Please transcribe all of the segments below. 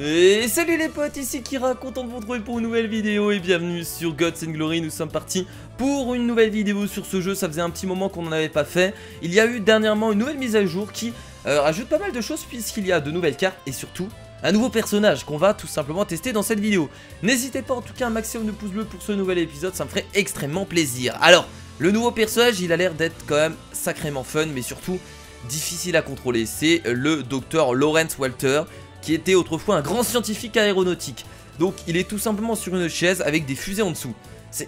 Et salut les potes, ici Kira, content de vous retrouver pour une nouvelle vidéo et bienvenue sur Gods and Glory. Nous sommes partis pour une nouvelle vidéo sur ce jeu, ça faisait un petit moment qu'on n'en avait pas fait. Il y a eu dernièrement une nouvelle mise à jour qui rajoute pas mal de choses puisqu'il y a de nouvelles cartes et surtout un nouveau personnage qu'on va tout simplement tester dans cette vidéo. N'hésitez pas en tout cas un maximum de pouces bleus pour ce nouvel épisode, ça me ferait extrêmement plaisir. Alors, le nouveau personnage il a l'air d'être quand même sacrément fun mais surtout difficile à contrôler. C'est le docteur Lawrence Walter, qui était autrefois un grand scientifique aéronautique. Donc il est tout simplement sur une chaise avec des fusées en dessous.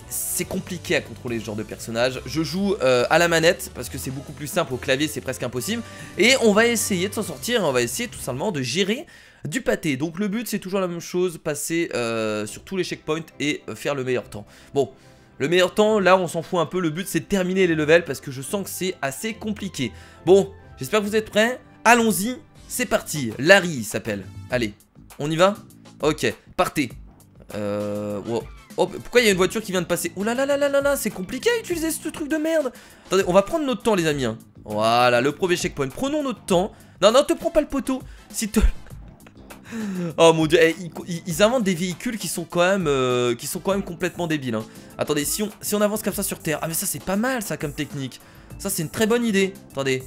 C'est compliqué à contrôler ce genre de personnage. Je joue à la manette parce que c'est beaucoup plus simple, au clavier c'est presque impossible. Et on va essayer de s'en sortir et on va essayer tout simplement de gérer du pâté. Donc le but c'est toujours la même chose, passer sur tous les checkpoints et faire le meilleur temps. Bon, le meilleur temps là on s'en fout un peu, le but c'est de terminer les levels parce que je sens que c'est assez compliqué. Bon, j'espère que vous êtes prêts, allons-y. C'est parti, Larry il s'appelle. Allez, on y va? Ok, partez. Wow. Oh, pourquoi il y a une voiture qui vient de passer? Ouh là là là là là là, c'est compliqué à utiliser ce truc de merde. Attendez, on va prendre notre temps les amis hein. Voilà, le premier checkpoint, prenons notre temps. Non, non, te prends pas le poteau. Si te... Oh mon dieu, ils inventent des véhicules qui sont quand même complètement débiles hein. Attendez, si on avance comme ça sur terre. Ah mais ça c'est pas mal ça comme technique. Ça c'est une très bonne idée. Attendez.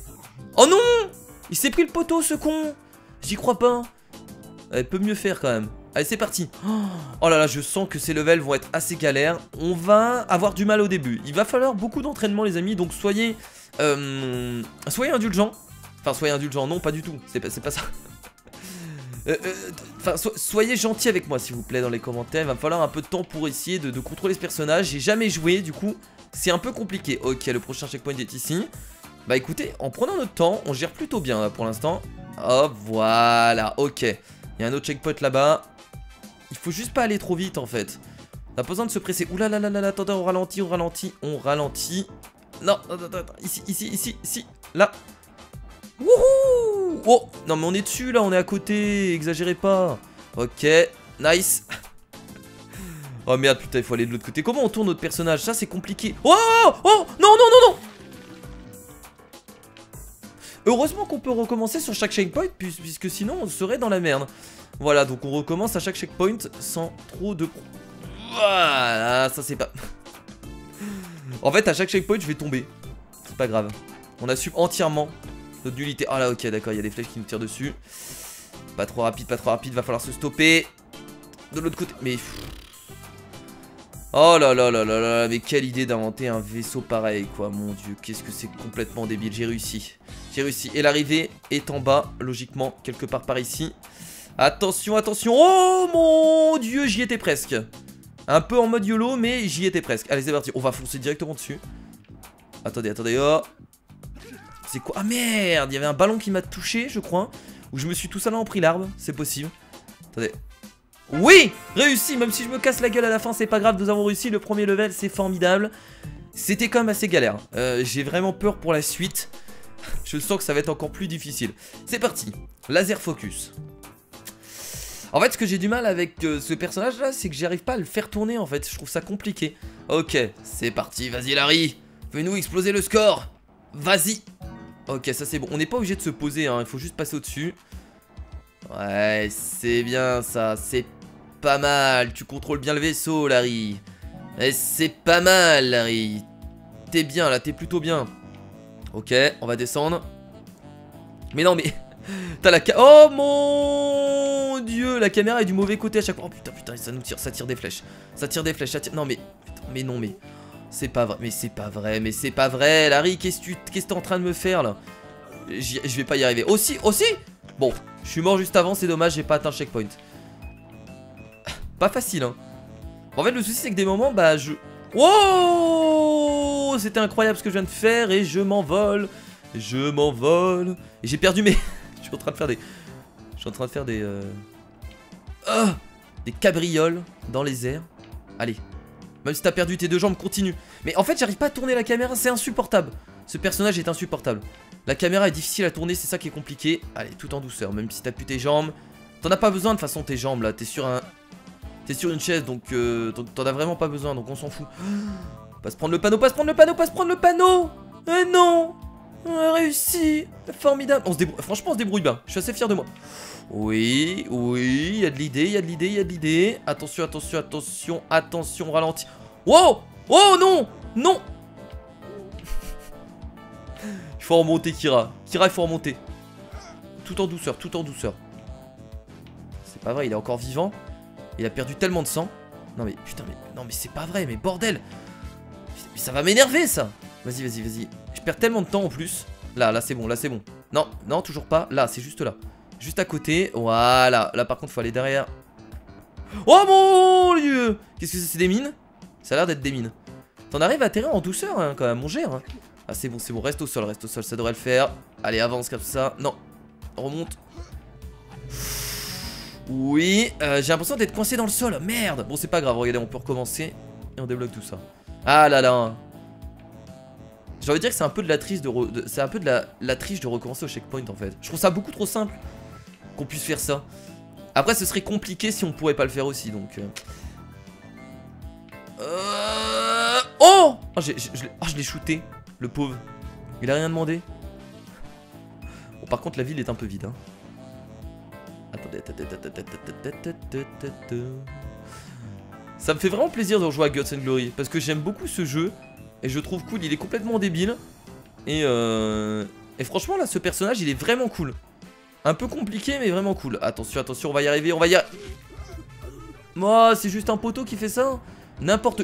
Oh non! Il s'est pris le poteau ce con. J'y crois pas. Elle peut mieux faire quand même. Allez c'est parti. Oh là là, je sens que ces levels vont être assez galères. On va avoir du mal au début. Il va falloir beaucoup d'entraînement les amis. Donc soyez indulgents. Enfin soyez indulgents, non pas du tout. C'est pas ça. Enfin soyez gentils avec moi s'il vous plaît dans les commentaires. Il va falloir un peu de temps pour essayer de contrôler ce personnage. J'ai jamais joué du coup c'est un peu compliqué. Ok, le prochain checkpoint est ici. Bah écoutez, en prenant notre temps, on gère plutôt bien là pour l'instant. Hop, voilà, ok. Il y a un autre checkpoint là-bas. Il faut juste pas aller trop vite en fait. On a pas besoin de se presser. Ouh là là là là, attendez, on ralentit, on ralentit, on ralentit. Non, attends, ici, là. Wouhou! Oh, non mais on est dessus là, on est à côté, exagérez pas. Ok, nice. Oh merde, putain, il faut aller de l'autre côté. Comment on tourne notre personnage? Ça c'est compliqué. Oh, oh, non, non, non, non. Heureusement qu'on peut recommencer sur chaque checkpoint puisque sinon on serait dans la merde. Voilà, donc on recommence à chaque checkpoint sans trop de... Voilà, ça c'est pas... En fait à chaque checkpoint je vais tomber. C'est pas grave. On assume entièrement notre nullité. Ah là ok d'accord, il y a des flèches qui nous tirent dessus. Pas trop rapide, va falloir se stopper. De l'autre côté, mais... Oh là là là là là, mais quelle idée d'inventer un vaisseau pareil quoi, mon dieu, qu'est-ce que c'est complètement débile, j'ai réussi. J'ai réussi, et l'arrivée est en bas, logiquement, quelque part par ici. Attention, attention, oh mon dieu, j'y étais presque. Un peu en mode YOLO, mais j'y étais presque. Allez c'est parti, on va foncer directement dessus. Attendez, attendez, oh. C'est quoi? Ah merde, il y avait un ballon qui m'a touché, je crois. Ou je me suis tout simplement pris l'arbre, c'est possible. Attendez. Oui, réussi, même si je me casse la gueule à la fin, c'est pas grave, nous avons réussi le premier level, c'est formidable. C'était quand même assez galère, j'ai vraiment peur pour la suite. Je sens que ça va être encore plus difficile. C'est parti, laser focus. En fait, ce que j'ai du mal avec ce personnage là, c'est que j'arrive pas à le faire tourner en fait, je trouve ça compliqué. Ok, c'est parti, vas-y Larry, fais-nous exploser le score. Vas-y. Ok, ça c'est bon, on n'est pas obligé de se poser, hein. Il faut juste passer au-dessus. Ouais, c'est bien ça, c'est pas mal, tu contrôles bien le vaisseau Larry. C'est pas mal Larry. T'es bien là, t'es plutôt bien. Ok, on va descendre. Mais non mais, t'as la oh mon dieu, la caméra est du mauvais côté à chaque fois. Oh putain, putain, ça nous tire, ça tire des flèches. Ça tire des flèches, ça tire... Non mais, putain, mais non mais, c'est pas vrai, mais c'est pas vrai, mais c'est pas vrai Larry, qu'est-ce que t'es en train de me faire là? Je vais pas y arriver. Aussi. Bon, je suis mort juste avant, c'est dommage, j'ai pas atteint le checkpoint. Pas facile, hein. En fait, le souci, c'est que des moments, bah, je... Wow! C'était incroyable ce que je viens de faire et je m'envole. Je m'envole. Et j'ai perdu mes... Je suis en train de faire des... Je suis en train de faire des... des cabrioles dans les airs. Allez. Même si t'as perdu tes deux jambes, continue. Mais en fait, j'arrive pas à tourner la caméra, c'est insupportable. Ce personnage est insupportable. La caméra est difficile à tourner, c'est ça qui est compliqué. Allez, tout en douceur, même si t'as plus tes jambes. T'en as pas besoin de toute façon tes jambes là, t'es sur une chaise donc t'en as vraiment pas besoin, donc on s'en fout. Pas se prendre le panneau, pas se prendre le panneau, pas se prendre le panneau. Eh non. Réussi. Formidable. Franchement, on se débrouille bien. Je suis assez fier de moi. Oui, oui, il y a de l'idée, il y a de l'idée, il y a de l'idée. Attention, attention, attention, attention, ralenti. Wow! Oh non! Non! Il faut remonter, Kira. Kira, il faut remonter. Tout en douceur, tout en douceur. C'est pas vrai, il est encore vivant. Il a perdu tellement de sang. Non mais putain, mais non mais c'est pas vrai, mais bordel. Mais ça va m'énerver ça. Vas-y, vas-y, vas-y. Je perds tellement de temps en plus. Là, c'est bon, là, c'est bon. Non, non, toujours pas. Là, c'est juste là. Juste à côté. Voilà. Là, par contre, faut aller derrière. Oh mon Dieu! Qu'est-ce que c'est des mines? Ça a l'air d'être des mines. T'en arrives à atterrir en douceur hein, quand même, on gère. Hein. Ah, c'est bon, c'est bon. Reste au sol, ça devrait le faire. Allez, avance comme ça. Non. Remonte. Oui, j'ai l'impression d'être coincé dans le sol. Merde. Bon, c'est pas grave. Regardez, on peut recommencer. Et on débloque tout ça. Ah là là. J'ai envie de dire que c'est un peu de la triche c'est un peu de la triche de recommencer au checkpoint en fait. Je trouve ça beaucoup trop simple qu'on puisse faire ça. Après ce serait compliqué si on pourrait pas le faire aussi donc. Oh, je l'ai shooté, le pauvre. Il a rien demandé. Bon par contre la ville est un peu vide hein. Attendez. Ça me fait vraiment plaisir de rejouer à Guts and Glory parce que j'aime beaucoup ce jeu. Et je trouve cool, il est complètement débile. Et franchement là ce personnage il est vraiment cool. Un peu compliqué mais vraiment cool. Attention, attention, on va y arriver, on va y arriver. Oh, c'est juste un poteau qui fait ça. N'importe.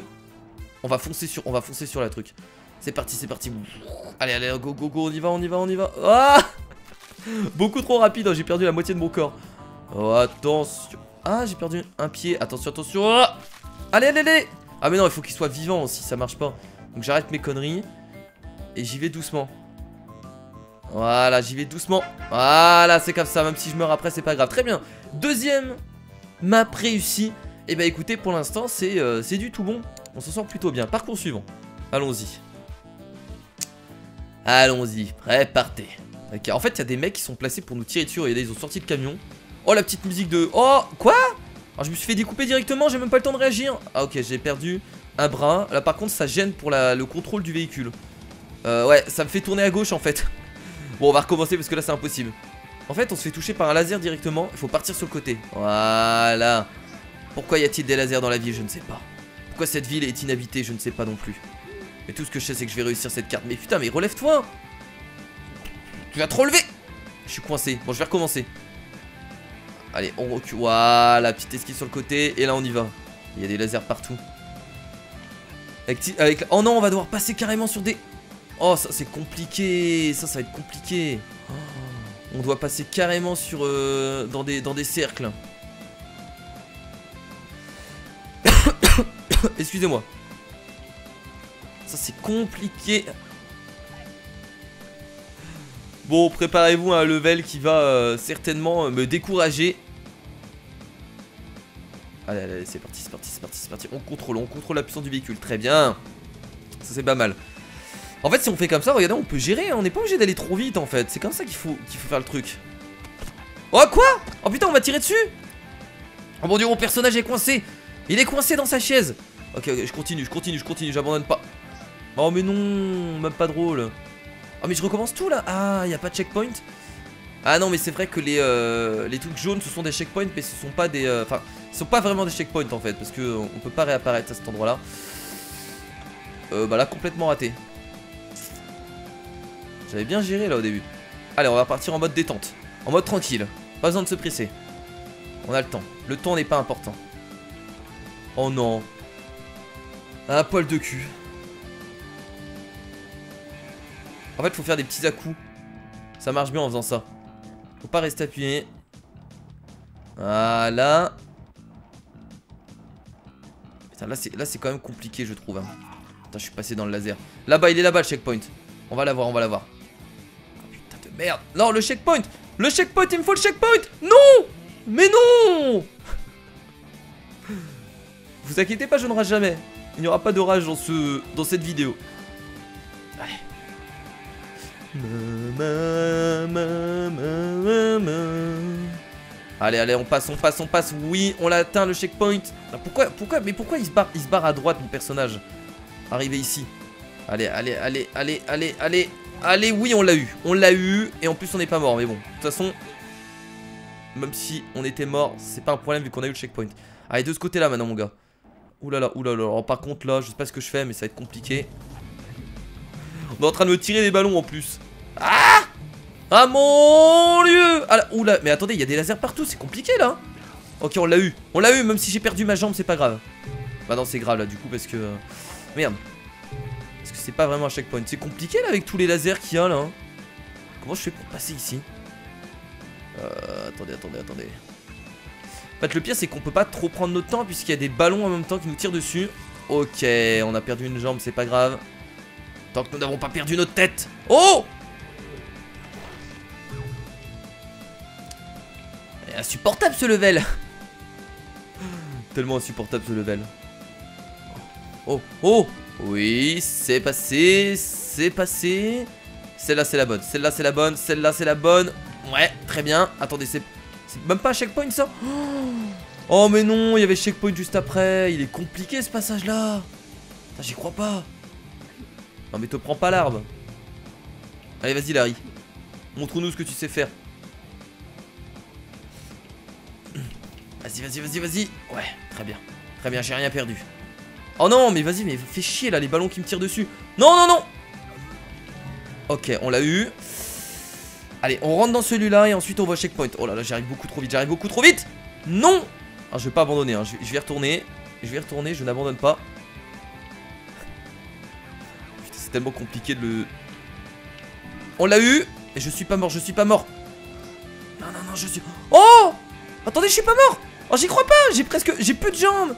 On va foncer sur la truc. C'est parti, c'est parti. Allez, allez, go, go, go, on y va, on y va, on y va. Ah beaucoup trop rapide, hein, j'ai perdu la moitié de mon corps. Oh, attention. Ah, j'ai perdu un pied. Attention, attention. Oh allez, allez, allez. Ah mais non, il faut qu'il soit vivant aussi, ça marche pas. Donc j'arrête mes conneries. Et j'y vais doucement. Voilà, j'y vais doucement. Voilà, c'est comme ça, même si je meurs après, c'est pas grave. Très bien. Deuxième map réussie. Et bah écoutez, pour l'instant, c'est du tout bon. On s'en sort plutôt bien. Parcours suivant. Allons-y. Allons-y. Prêt, partez. Okay. En fait, il y a des mecs qui sont placés pour nous tirer dessus. Regardez, ils ont sorti le camion. Oh, la petite musique de... Oh, quoi? Alors, je me suis fait découper directement, j'ai même pas le temps de réagir. Ah, ok, j'ai perdu un bras. Là, par contre, ça gêne pour le contrôle du véhicule. Ouais, ça me fait tourner à gauche, en fait. Bon, on va recommencer parce que là, c'est impossible. En fait, on se fait toucher par un laser directement. Il faut partir sur le côté. Voilà. Pourquoi y a-t-il des lasers dans la ville? Je ne sais pas. Pourquoi cette ville est inhabitée? Je ne sais pas non plus. Mais tout ce que je sais, c'est que je vais réussir cette carte. Mais putain, mais relève-toi. Tu vas te relever. Je suis coincé. Bon, je vais recommencer. Allez, on recule. Voilà, petite esquive sur le côté. Et là, on y va. Il y a des lasers partout. Oh non, on va devoir passer carrément sur des... Oh, ça, c'est compliqué. Ça va être compliqué. Oh, on doit passer carrément sur... dans des cercles. Excusez-moi. Ça, c'est compliqué. Bon, préparez-vous à un level qui va certainement me décourager. Allez, allez, c'est parti, c'est parti, c'est parti, c'est parti. On contrôle la puissance du véhicule. Très bien. Ça, c'est pas mal. En fait, si on fait comme ça, regardez, on peut gérer. Hein. On n'est pas obligé d'aller trop vite, en fait. C'est comme ça qu'il faut faire le truc. Oh, quoi? Oh, putain, on m'a tiré dessus. Oh, mon dieu, mon personnage est coincé. Il est coincé dans sa chaise. Ok, ok, je continue, j'abandonne pas. Oh, mais non, même pas drôle. Oh, mais je recommence tout, là. Ah, y a pas de checkpoint. Ah non, mais c'est vrai que les trucs jaunes, ce sont des checkpoints, mais ce sont pas des... Enfin, ce sont pas vraiment des checkpoints, en fait, parce que on peut pas réapparaître à cet endroit-là. Bah là, complètement raté. J'avais bien géré, là, au début. Allez, on va partir en mode détente. En mode tranquille. Pas besoin de se presser. On a le temps. Le temps n'est pas important. Oh non. Un poil de cul. En fait, faut faire des petits à-coups. Ça marche bien en faisant ça. Faut pas rester appuyé. Voilà. Putain, là c'est quand même compliqué, je trouve. Hein. Putain, je suis passé dans le laser. Là-bas, il est là-bas le checkpoint. On va l'avoir, on va l'avoir. Oh, putain de merde. Non, le checkpoint. Le checkpoint, il me faut le checkpoint. Non. Mais non. Vous inquiétez pas, je ne rage jamais. Il n'y aura pas de rage dans cette vidéo. Allez. Allez, allez, on passe. Oui, on l'a atteint le checkpoint. Pourquoi il se barre à droite, mon personnage? Arrivé ici. Allez. Allez, oui, on l'a eu. On l'a eu. Et en plus, on n'est pas mort. Mais bon, de toute façon, même si on était mort, c'est pas un problème vu qu'on a eu le checkpoint. Allez, de ce côté-là maintenant, mon gars. Oulala, oulala. Alors, par contre, là, je sais pas ce que je fais, mais ça va être compliqué. On est en train de me tirer des ballons en plus. Ah! Ah mon Dieu! Ah là, oula, mais attendez, il y a des lasers partout, c'est compliqué là. Ok, on l'a eu. On l'a eu, même si j'ai perdu ma jambe, c'est pas grave. Bah non, c'est grave là, du coup, parce que... Merde. Parce que c'est pas vraiment un checkpoint. C'est compliqué là, avec tous les lasers qu'il y a là. Hein. Comment je fais pour passer ici? Attendez. En fait, le pire, c'est qu'on peut pas trop prendre notre temps, puisqu'il y a des ballons en même temps qui nous tirent dessus. Ok, on a perdu une jambe, c'est pas grave. Tant que nous n'avons pas perdu notre tête. Oh! Insupportable ce level. Tellement insupportable ce level. Oh, oh. Oui, c'est passé. C'est passé. Celle-là c'est la bonne. Celle-là c'est la bonne. Celle-là c'est la bonne. Ouais, très bien. Attendez, c'est même pas un checkpoint ça. Oh mais non, il y avait checkpoint juste après. Il est compliqué ce passage là. J'y crois pas. Non mais te prends pas l'arbre. Allez vas-y Larry. Montre-nous ce que tu sais faire. Vas-y. Ouais, très bien, j'ai rien perdu. Oh non, mais vas-y, mais fais chier là, les ballons qui me tirent dessus. Non. Ok, on l'a eu. Allez, on rentre dans celui-là et ensuite on va checkpoint. Oh là là, j'arrive beaucoup trop vite. Non. Alors, je vais pas abandonner, hein. Je vais retourner. Je n'abandonne pas. Putain, c'est tellement compliqué de le... On l'a eu. Et je suis pas mort. Non, je suis... Oh! Attendez, je suis pas mort. Oh, j'y crois pas. J'ai plus de jambes.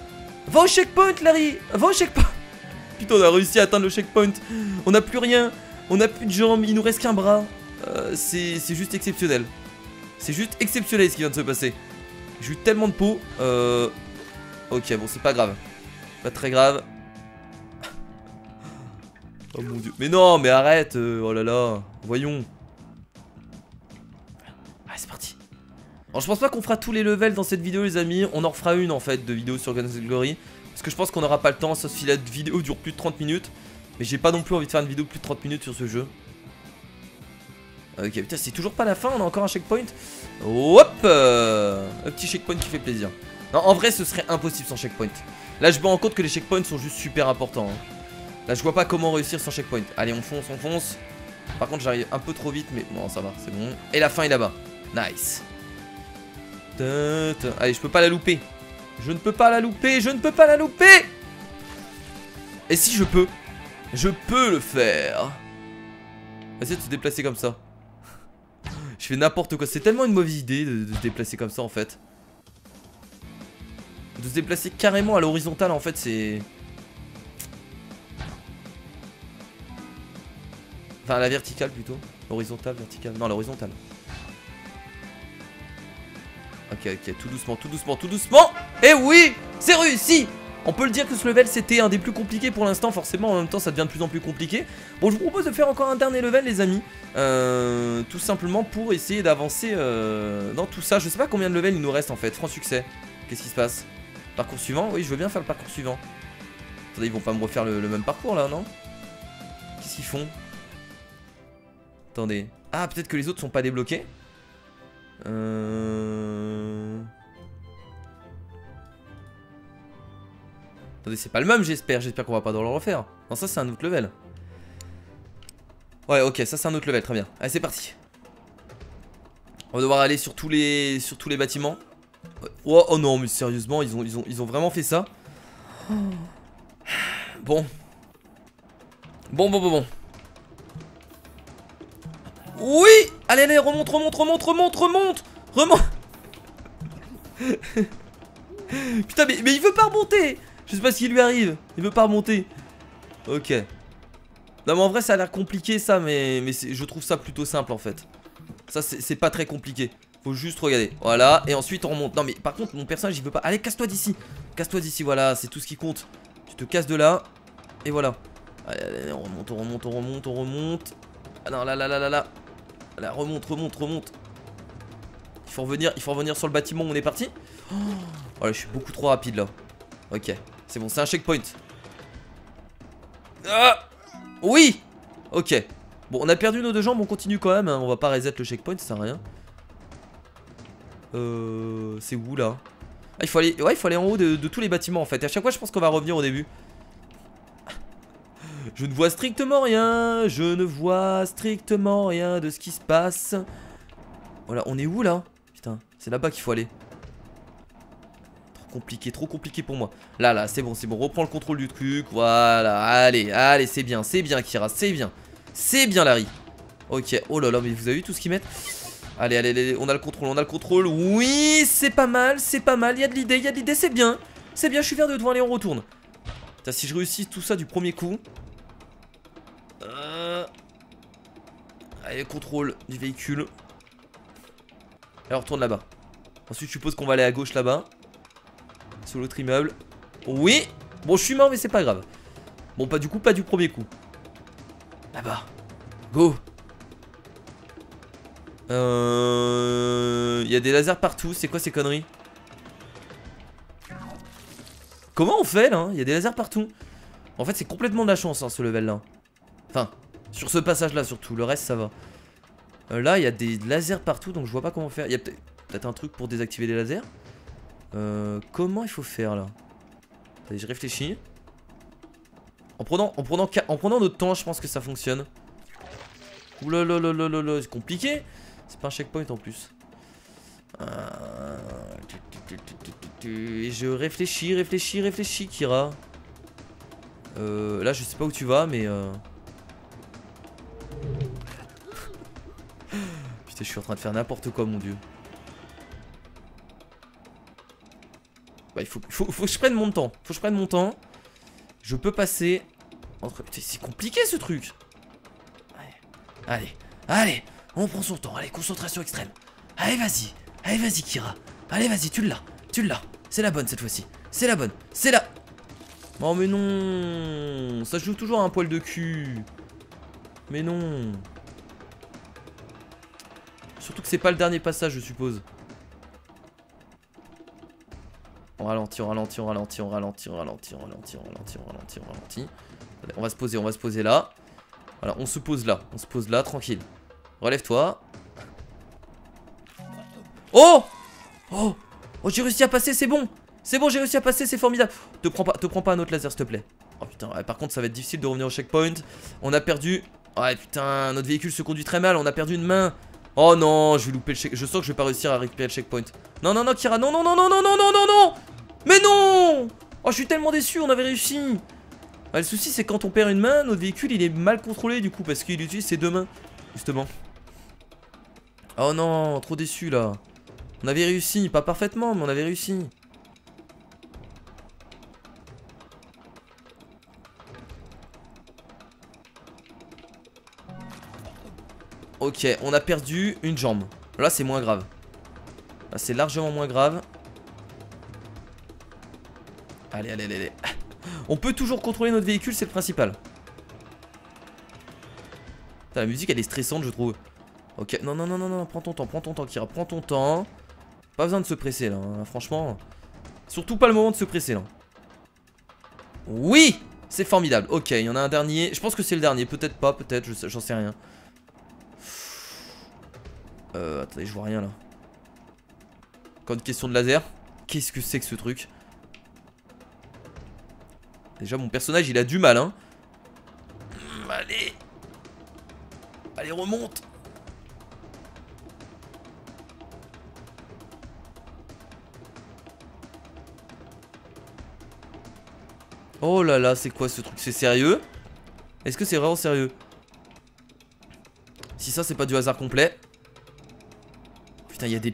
Va au checkpoint, Larry. Va au checkpoint. Putain, on a réussi à atteindre le checkpoint. On n'a plus rien. On n'a plus de jambes. Il nous reste qu'un bras. C'est juste exceptionnel. C'est juste exceptionnel ce qui vient de se passer. J'ai eu tellement de peau. Ok, bon, c'est pas grave. Pas très grave. Oh mon dieu. Mais non, mais arrête. Oh là là. Voyons. Allez, c'est parti. Alors je pense pas qu'on fera tous les levels dans cette vidéo les amis. On en refera une en fait de vidéo sur Guns N' Glory. Parce que je pense qu'on n'aura pas le temps, sauf si la vidéo dure plus de 30 minutes. Mais j'ai pas non plus envie de faire une vidéo de plus de 30 minutes sur ce jeu. Ok, putain, c'est toujours pas la fin, on a encore un checkpoint. Hop, un petit checkpoint qui fait plaisir. Non, en vrai ce serait impossible sans checkpoint. Là je me rends compte que les checkpoints sont juste super importants hein. Là je vois pas comment réussir sans checkpoint. Allez, on fonce. Par contre j'arrive un peu trop vite, mais bon ça va, c'est bon. Et la fin est là-bas, nice. Allez, je peux pas la louper. Je ne peux pas la louper. Et si je peux? Je peux le faire. Essaye de se déplacer comme ça. Je fais n'importe quoi. C'est tellement une mauvaise idée de se déplacer comme ça en fait. De se déplacer carrément à l'horizontale en fait c'est... Enfin à la verticale plutôt. Horizontale, verticale. Non, l'horizontale. Ok, tout doucement. Et oui, c'est réussi. On peut le dire que ce level c'était un des plus compliqués pour l'instant. Forcément en même temps ça devient de plus en plus compliqué. Bon, je vous propose de faire encore un dernier level les amis, tout simplement pour essayer d'avancer dans tout ça. Je sais pas combien de levels il nous reste en fait. Franc succès. Qu'est-ce qui se passe? Parcours suivant? Oui, je veux bien faire le parcours suivant. Attendez, ils vont pas me refaire le même parcours là, non? Qu'est-ce qu'ils font? Attendez. Ah, peut-être que les autres sont pas débloqués. Attendez, c'est pas le même j'espère. J'espère qu'on va pas devoir le refaire. Non, ça c'est un autre level. Ouais, ok, ça c'est un autre level, très bien. Allez, c'est parti. On va devoir aller sur tous les bâtiments. Oh, oh non, mais sérieusement, ils ont vraiment fait ça. Bon. Bon. Oui. Allez, remonte. Putain, mais il veut pas remonter. Je sais pas ce qui lui arrive. Il veut pas remonter. Ok. Non mais en vrai ça a l'air compliqué ça, mais je trouve ça plutôt simple en fait. Ça c'est pas très compliqué. Faut juste regarder. Voilà, et ensuite on remonte. Non mais par contre mon personnage il veut pas. Allez, casse-toi d'ici. Voilà, c'est tout ce qui compte. Tu te casses de là. Et voilà. Allez, on remonte. Ah non, là. Là, remonte. Il faut revenir sur le bâtiment où on est parti. Oh, voilà, je suis beaucoup trop rapide là. Ok, c'est bon, c'est un checkpoint. Ah, oui. Ok. Bon, on a perdu nos deux jambes, on continue quand même, hein. On va pas reset le checkpoint, ça sert à rien. C'est où là? Ah, il faut aller, ouais, il faut aller en haut de tous les bâtiments en fait. Et à chaque fois, je pense qu'on va revenir au début. Je ne vois strictement rien. Je ne vois strictement rien de ce qui se passe. Voilà, on est où là? Putain, c'est là-bas qu'il faut aller. Trop compliqué pour moi. Là, c'est bon, reprends le contrôle du truc. Voilà, allez, c'est bien, Kira, c'est bien, Larry. Ok, oh là là, mais vous avez vu tout ce qu'ils mettent? Allez, on a le contrôle. Oui, c'est pas mal, il y a de l'idée, c'est bien, je suis vers de devant, allez, on retourne. Putain, si je réussis tout ça du premier coup. Allez, contrôle du véhicule. Allez, on retourne là-bas. Ensuite, je suppose qu'on va aller à gauche là-bas. Sur l'autre immeuble. Oui. Bon, je suis mort, mais c'est pas grave. Bon, pas du premier coup. Là-bas. Go. Il y a des lasers partout. C'est quoi ces conneries? Comment on fait là? Il y a des lasers partout. En fait, c'est complètement de la chance, hein, ce level là. Enfin, sur ce passage là surtout. Le reste, ça va. Là, il y a des lasers partout, donc je vois pas comment faire. Il y a peut-être un truc pour désactiver les lasers. Comment il faut faire là? Allez, je réfléchis. En prenant notre temps, je pense que ça fonctionne. Oulala, c'est compliqué. C'est pas un checkpoint en plus. Et je réfléchis, Kira. Là, je sais pas où tu vas, mais putain, je suis en train de faire n'importe quoi, mon dieu. Bah, il faut que je prenne mon temps. Je peux passer entre... Putain, c'est compliqué ce truc. Allez, on prend son temps. Allez, concentration extrême. Allez, vas-y, Kira. Allez, vas-y, tu l'as. C'est la bonne cette fois-ci. C'est la. Oh, mais non. Ça joue toujours à un poil de cul. Mais non. Surtout que c'est pas le dernier passage, je suppose. On ralentit. On va se poser là. Voilà, on se pose là, tranquille. Relève-toi. Oh, j'ai réussi à passer, c'est bon, j'ai réussi à passer, c'est formidable. Te prends pas un autre laser, s'il te plaît. Oh putain, ouais, par contre, ça va être difficile de revenir au checkpoint. On a perdu. Ouais, putain, notre véhicule se conduit très mal, on a perdu une main. Oh non, je vais louper le checkpoint. Je sens que je vais pas réussir à récupérer le checkpoint. Non, Kira, non. Mais non. Oh, je suis tellement déçu, on avait réussi. Ah, le souci, c'est quand on perd une main, notre véhicule, il est mal contrôlé du coup, parce qu'il utilise ses deux mains, justement. Oh non, trop déçu là. On avait réussi, pas parfaitement, mais on avait réussi. Ok, on a perdu une jambe. Là, c'est moins grave. Là, c'est largement moins grave. Allez. On peut toujours contrôler notre véhicule, c'est le principal. Putain, la musique, elle est stressante, je trouve. Ok, non, prends ton temps, Kira, prends ton temps. Pas besoin de se presser, là, hein, franchement. Surtout pas le moment de se presser, là. Oui, c'est formidable. Ok, il y en a un dernier. Je pense que c'est le dernier, peut-être pas, peut-être, j'en sais rien. Attendez, je vois rien, là. Encore une question de laser. Qu'est-ce que c'est que ce truc? Déjà, mon personnage, il a du mal, hein. Allez, remonte. Oh là là, c'est quoi ce truc? C'est sérieux? Est-ce que c'est vraiment sérieux? Si ça, c'est pas du hasard complet. Putain, il y a des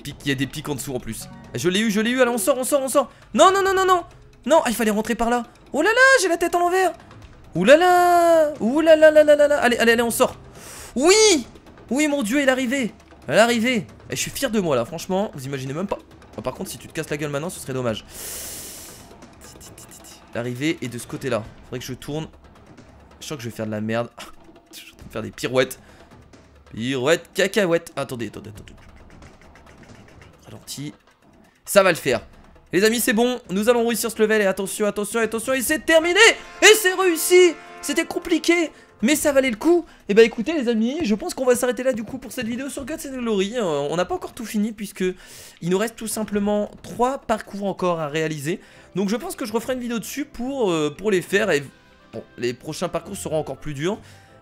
pics en dessous en plus. Je l'ai eu, allez, on sort. Non. Non, il fallait rentrer par là. Oh là là, j'ai la tête à l'envers. Ouh là là. Allez, on sort. Oui, mon dieu, il est arrivé. Et je suis fier de moi là, franchement, vous imaginez même pas. Oh, par contre, si tu te casses la gueule maintenant, ce serait dommage. L'arrivée est de ce côté-là. Faudrait que je tourne. Je sens que je vais faire de la merde. Je vais faire des pirouettes. Cacahuètes. Attendez. Ralenti. Ça va le faire. Les amis, c'est bon. Nous allons réussir ce level. Et attention. Et c'est terminé. Et c'est réussi. C'était compliqué. Mais ça valait le coup. Et bah écoutez les amis, je pense qu'on va s'arrêter là du coup pour cette vidéo sur Guts and Glory. On n'a pas encore tout fini puisque il nous reste tout simplement 3 parcours encore à réaliser. Donc je pense que je referai une vidéo dessus pour les faire. Et bon, les prochains parcours seront encore plus durs.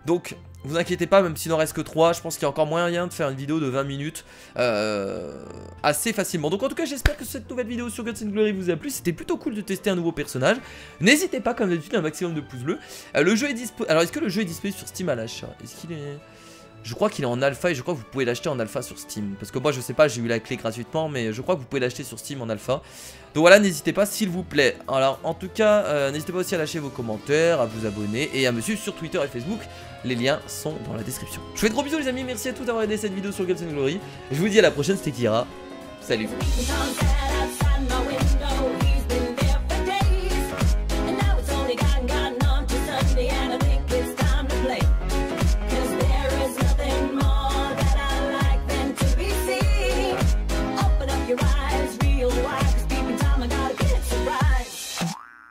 Donc vous inquiétez pas, même s'il n'en reste que 3, je pense qu'il y a encore moyen de faire une vidéo de 20 minutes assez facilement. Donc en tout cas j'espère que cette nouvelle vidéo sur Guts and Glory vous a plu. C'était plutôt cool de tester un nouveau personnage. N'hésitez pas comme d'habitude un maximum de pouces bleus. Le jeu est disponible. Alors est-ce que le jeu est disponible sur Steam à l'achat? Est-ce qu'il est... Je crois qu'il est en alpha et je crois que vous pouvez l'acheter en alpha sur Steam. Parce que moi je sais pas, j'ai eu la clé gratuitement, mais je crois que vous pouvez l'acheter sur Steam en alpha. Donc voilà, n'hésitez pas s'il vous plaît. Alors en tout cas, n'hésitez pas aussi à lâcher vos commentaires, à vous abonner et à me suivre sur Twitter et Facebook. Les liens sont dans la description. Je vous fais de gros bisous les amis, merci à tous d'avoir aidé cette vidéo sur Guts and Glory. Je vous dis à la prochaine, c'était Kira. Salut.